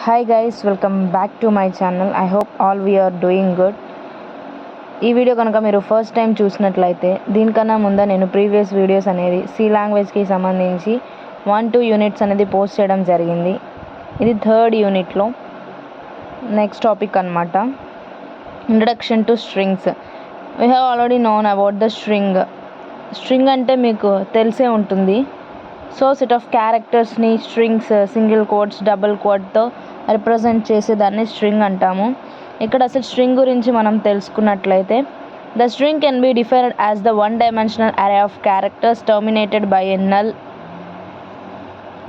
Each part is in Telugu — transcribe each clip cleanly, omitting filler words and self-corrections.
Hi guys, welcome back to my channel. I hope all we are doing good. ఈ వీడియో కనుక మీరు ఫస్ట్ టైం చూసినట్లయితే దీనికన్నా ముందు నేను ప్రీవియస్ వీడియోస్ అనేది సి లాంగ్వేజ్కి సంబంధించి 1-2 యూనిట్స్ అనేది పోస్ట్ చేయడం జరిగింది. ఇది థర్డ్ యూనిట్లో నెక్స్ట్ టాపిక్ అన్నమాట. Introduction to strings. We have already known about the string అంటే మీకు తెలిసే ఉంటుంది. సో సెట్ ఆఫ్ క్యారెక్టర్స్ని స్ట్రింగ్స్ సింగిల్ కోట్స్ డబుల్ కోట్తో రిప్రజెంట్ చేసేదాన్ని స్ట్రింగ్ అంటాము. ఇక్కడ అసలు స్ట్రింగ్ గురించి మనం తెలుసుకున్నట్లయితే the string can be defined as the one dimensional array of characters terminated by a null.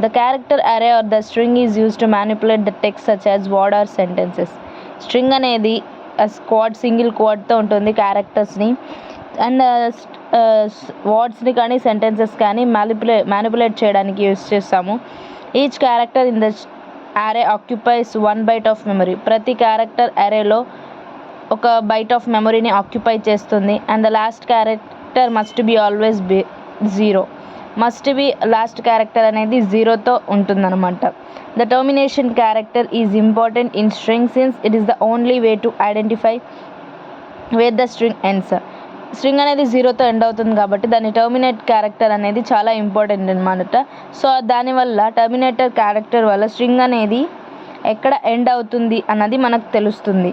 The character array or the string is use to manipulate the text such as word or sentences. String అనేది సింగిల్ కోట్తో ఉంటుంది క్యారెక్టర్స్ని అండ్ వర్డ్స్ని కానీ సెంటెన్సెస్ కానీ మ్యానిపులేట్ చేయడానికి యూజ్ చేస్తాము. ఈచ్ క్యారెక్టర్ ఇన్ ద అరే ఆక్యుపైస్ 1 byte ఆఫ్ మెమరీ. ప్రతి క్యారెక్టర్ అరేలో ఒక బైట్ ఆఫ్ మెమరీని ఆక్యుపై చేస్తుంది. And the last character must be always zero. Must be last character అనేది జీరోతో ఉంటుందన్నమాట. The termination character is important in string since it is the only way to identify wear the string ends. String అనేది జీరోతో ఎండ్ అవుతుంది కాబట్టి దాని టర్మినేట్ క్యారెక్టర్ అనేది చాలా ఇంపార్టెంట్ అనమాట. సో దానివల్ల టర్మినేటర్ క్యారెక్టర్ వల్ల స్ట్రింగ్ అనేది ఎక్కడ ఎండ్ అవుతుంది అన్నది మనకు తెలుస్తుంది.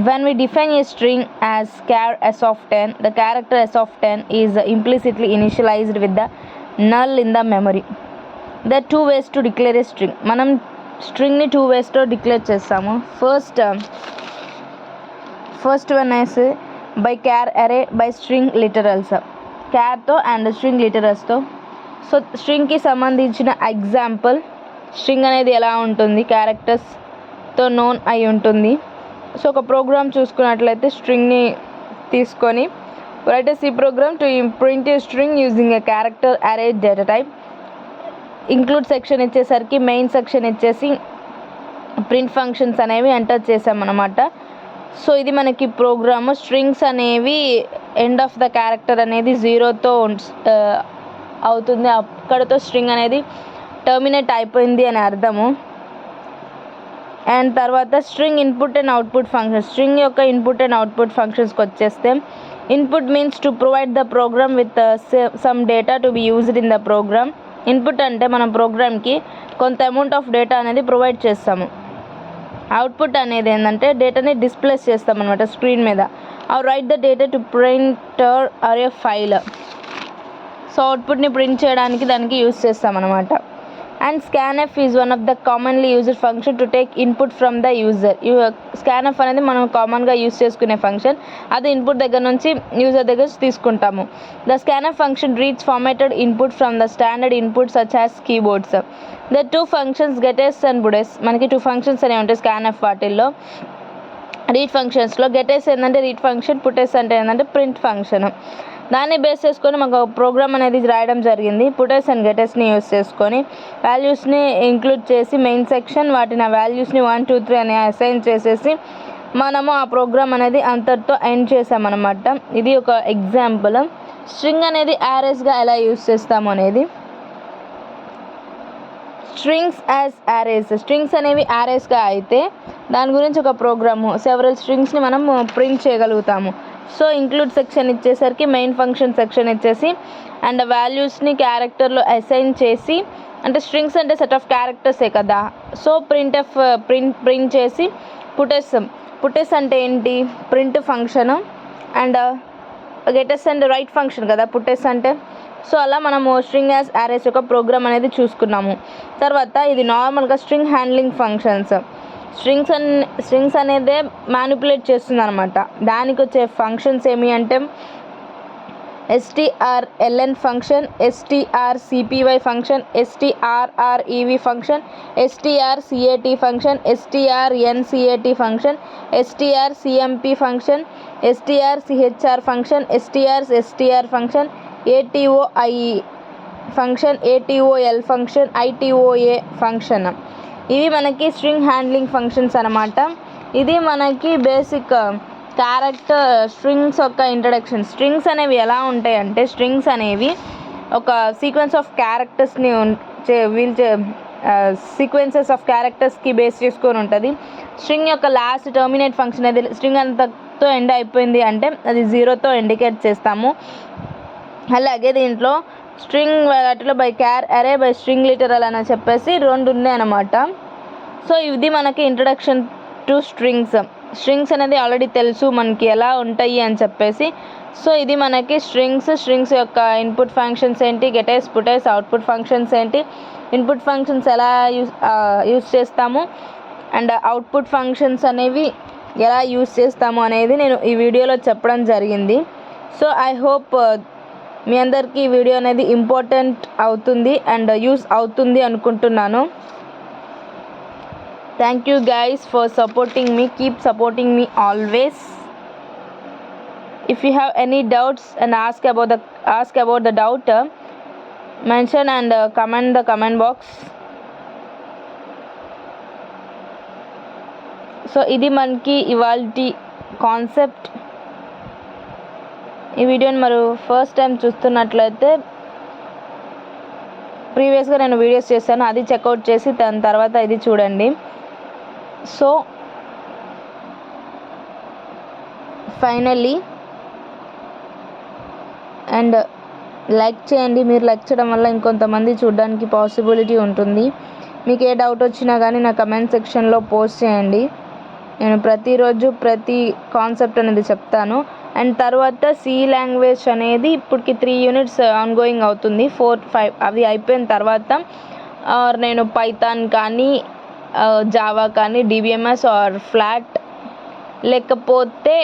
When we define a string as char s of 10, the character s of 10 is implicitly initialized with the null in the memory. There are two ways to declare a string. మనం స్ట్రింగ్ని 2 waysతో డిక్లేర్ చేస్తాము. First one is by char array by string literals. క్యార్తో అండ్ స్ట్రింగ్ లిటరల్స్తో. సో స్ట్రింగ్కి సంబంధించిన ఎగ్జాంపుల్ స్ట్రింగ్ అనేది ఎలా ఉంటుంది క్యారెక్టర్స్తో నోన్ అయి ఉంటుంది. సో ఒక ప్రోగ్రామ్ చూసుకున్నట్లయితే స్ట్రింగ్ని తీసుకొని write a C program to print a string using a character array data type. Include section ఇచ్చేసరికి మెయిన్ సెక్షన్ ఇచ్చేసి ప్రింట్ ఫంక్షన్స్ అనేవి ఎంటర్ చేసామన్నమాట. సో ఇది మనకి ప్రోగ్రాము. స్ట్రింగ్స్ అనేవి ఎండ్ ఆఫ్ ద క్యారెక్టర్ అనేది జీరోతో అవుతుంది. అక్కడతో స్ట్రింగ్ అనేది టర్మినేట్ అయిపోయింది అని అర్థము. అండ్ తర్వాత string input and output functions. String యొక్క ఇన్పుట్ అండ్ అవుట్పుట్ ఫంక్షన్స్కి వచ్చేస్తే input means to provide the program with some data to be used in the program. Input అంటే మనం ప్రోగ్రామ్కి కొంత అమౌంట్ ఆఫ్ డేటా అనేది ప్రొవైడ్ చేస్తాము. అవుట్పుట్ అనేది ఏంటంటే డేటాని డిస్ప్లేస్ చేస్తామన్నమాట స్క్రీన్ మీద. Or write the data to printer or a file. So అవుట్పుట్ని ప్రింట్ చేయడానికి దానికి యూజ్ చేస్తామన్నమాట. And scanf is one of the commonly used function to take input from the user. Scanf అనేది మనం కామన్గా యూజ్ చేసుకునే ఫంక్షన్. అది ఇన్పుట్ దగ్గర నుంచి యూజర్ దగ్గర తీసుకుంటాము. The scanf function reads formatted input from the standard input such as keyboards. The 2 functions gets and puts. మనకి 2 functions అనేవి ఉంటాయి స్కాన్ఎఫ్ వాటిల్లో. రీడ్ ఫంక్షన్స్లో గెటెస్ ఏంటంటే రీడ్ ఫంక్షన్, పుటెస్ అంటే ఏంటంటే ప్రింట్ ఫంక్షన్. దాన్ని బేస్ చేసుకొని మాకు ప్రోగ్రామ్ అనేది రాయడం జరిగింది. పుటెస్ అండ్ గెటెస్ని యూస్ చేసుకొని వాల్యూస్ని ఇంక్లూడ్ చేసి మెయిన్ సెక్షన్ వాటిని ఆ వాల్యూస్ని 1 2 3 అని అసైన్ చేసేసి మనము ఆ ప్రోగ్రామ్ అనేది అంతటితో ఎండ్ చేసామన్నమాట. ఇది ఒక ఎగ్జాంపుల్. స్ట్రింగ్ అనేది యారేస్గా ఎలా యూస్ చేస్తాము అనేది. Strings as arrays. స్ట్రింగ్స్ అనేవి యారేస్గా అయితే దాని గురించి ఒక ప్రోగ్రాము సెవరల్ స్ట్రింగ్స్ని మనం ప్రింట్ చేయగలుగుతాము. సో ఇంక్లూడ్ సెక్షన్ ఇచ్చేసరికి మెయిన్ ఫంక్షన్ సెక్షన్ ఇచ్చేసి అండ్ వాల్యూస్ని క్యారెక్టర్లో అసైన్ చేసి, అంటే స్ట్రింగ్స్ అంటే సెట్ ఆఫ్ క్యారెక్టర్సే కదా. సో ప్రింట్ చేసి పుటెస్ అంటే ఏంటి print function and gets and write function కదా పుటెస్ అంటే. సో అలా మనము స్ట్రింగ్ యాజ్ యారేస్ యొక్క ప్రోగ్రామ్ అనేది చూసుకున్నాము. తర్వాత ఇది నార్మల్గా స్ట్రింగ్ హ్యాండ్లింగ్ ఫంక్షన్స్. స్ట్రింగ్స్ అనేదే మ్యానిపులేట్ చేస్తుంది అనమాట. దానికి వచ్చే ఫంక్షన్స్ ఏమి అంటే strlen function, strcpy function, strrev function, strcat function, strncat function, strcmp function, strchr function, strstr function, atoi function, atol function, itoa function. ఇవి మనకి స్ట్రింగ్ హ్యాండ్లింగ్ ఫంక్షన్స్ అన్నమాట. ఇది మనకి బేసిక్ క్యారెక్టర్ స్ట్రింగ్స్ యొక్క ఇంట్రడక్షన్. స్ట్రింగ్స్ అనేవి ఎలా ఉంటాయి అంటే స్ట్రింగ్స్ అనేవి ఒక సీక్వెన్స్ ఆఫ్ క్యారెక్టర్స్ని సీక్వెన్సెస్ ఆఫ్ క్యారెక్టర్స్కి బేస్ చేసుకొని ఉంటుంది. స్ట్రింగ్ యొక్క లాస్ట్ టర్మినేట్ ఫంక్షన్ అది స్ట్రింగ్ అంతతో ఎండ్ అయిపోయింది అంటే అది 0తో ఇండికేట్ చేస్తాము. అలాగే దీంట్లో స్ట్రింగ్ వాటిలో బై క్యార్ అరే బై స్ట్రింగ్ లిటరల్ అని చెప్పేసి 2 ఉన్నాయి అన్నమాట. సో ఇది మనకి ఇంట్రడక్షన్ టు స్ట్రింగ్స్ అనేది ఆల్రెడీ తెలుసు మనకి ఎలా ఉంటాయి అని చెప్పేసి. సో ఇది మనకి స్ట్రింగ్స్ యొక్క ఇన్పుట్ ఫంక్షన్స్ ఏంటి, గెటైస్ పుటైస్ అవుట్పుట్ ఫంక్షన్స్ ఏంటి, ఇన్పుట్ ఫంక్షన్స్ ఎలా యూస్ చేస్తాము అండ్ అవుట్పుట్ ఫంక్షన్స్ అనేవి ఎలా యూస్ చేస్తాము అనేది నేను ఈ వీడియోలో చెప్పడం జరిగింది. సో ఐ హోప్ మీ అందరికీ ఈ వీడియో అనేది ఇంపార్టెంట్ అవుతుంది అండ్ యూస్ అవుతుంది అనుకుంటున్నాను. Thank you guys for supporting me. Keep supporting me always. If you have any doubts and ask about the doubt, mention and comment the comment box. So ఇది మనకి ఇవాల్టి కాన్సెప్ట్. ఈ వీడియోని మరి ఫస్ట్ టైం చూస్తున్నట్లయితే ప్రీవియస్గా నేను వీడియోస్ చేశాను, అది చెక్అవుట్ చేసి దాని తర్వాత ఇది చూడండి. సో ఫైనల్లీ అండ్ లైక్ చేయండి. మీరు లైక్ చేయడం వల్ల ఇంకొంతమంది చూడడానికి పాసిబిలిటీ ఉంటుంది. మీకు ఏ డౌట్ వచ్చినా కానీ నా కమెంట్ సెక్షన్లో పోస్ట్ చేయండి. నేను ప్రతిరోజు ప్రతి కాన్సెప్ట్ అనేది చెప్తాను. అండ్ తర్వాత సి లాంగ్వేజ్ అనేది ఇప్పటికి 3 యూనిట్స్ ఆన్గోయింగ్ అవుతుంది. 4, 5 అవి అయిపోయిన తర్వాత నేను పైథాన్ కానీ జావా కానీ డిబిఎంఎస్ ఆర్ ఫ్లాట్ లేకపోతే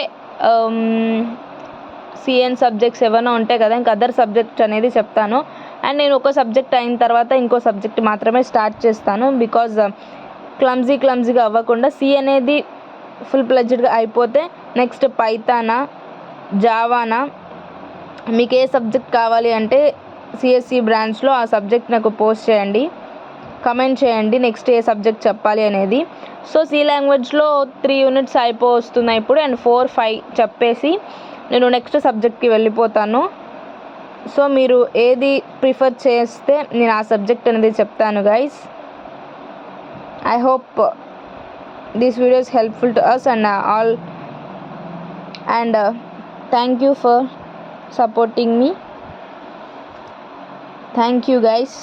సిఎన్ సబ్జెక్ట్స్ ఏమైనా ఉంటాయి కదా, ఇంకా అదర్ సబ్జెక్ట్ అనేది చెప్తాను. అండ్ నేను ఒక సబ్జెక్ట్ అయిన తర్వాత ఇంకో సబ్జెక్ట్ మాత్రమే స్టార్ట్ చేస్తాను. బికాజ్ క్లమ్జీగా అవ్వకుండా సి అనేది ఫుల్ ప్లెడ్జ్డ్గా అయిపోతే నెక్స్ట్ పైథానా జావానా మీకు ఏ సబ్జెక్ట్ కావాలి అంటే సిఎస్సి బ్రాంచ్లో ఆ సబ్జెక్ట్ నాకు పోస్ట్ చేయండి, కమెంట్ చేయండి నెక్స్ట్ ఏ సబ్జెక్ట్ చెప్పాలి అనేది. సో సి లాంగ్వేజ్లో 3 యూనిట్స్ అయిపోతున్నాయి ఇప్పుడు అండ్ 4, 5 చెప్పేసి నేను నెక్స్ట్ సబ్జెక్ట్కి వెళ్ళిపోతాను. సో మీరు ఏది ప్రిఫర్ చేస్తే నేను ఆ సబ్జెక్ట్ అనేది చెప్తాను guys. I hope this video is helpful to us and all and thank you for supporting me. Thank you guys.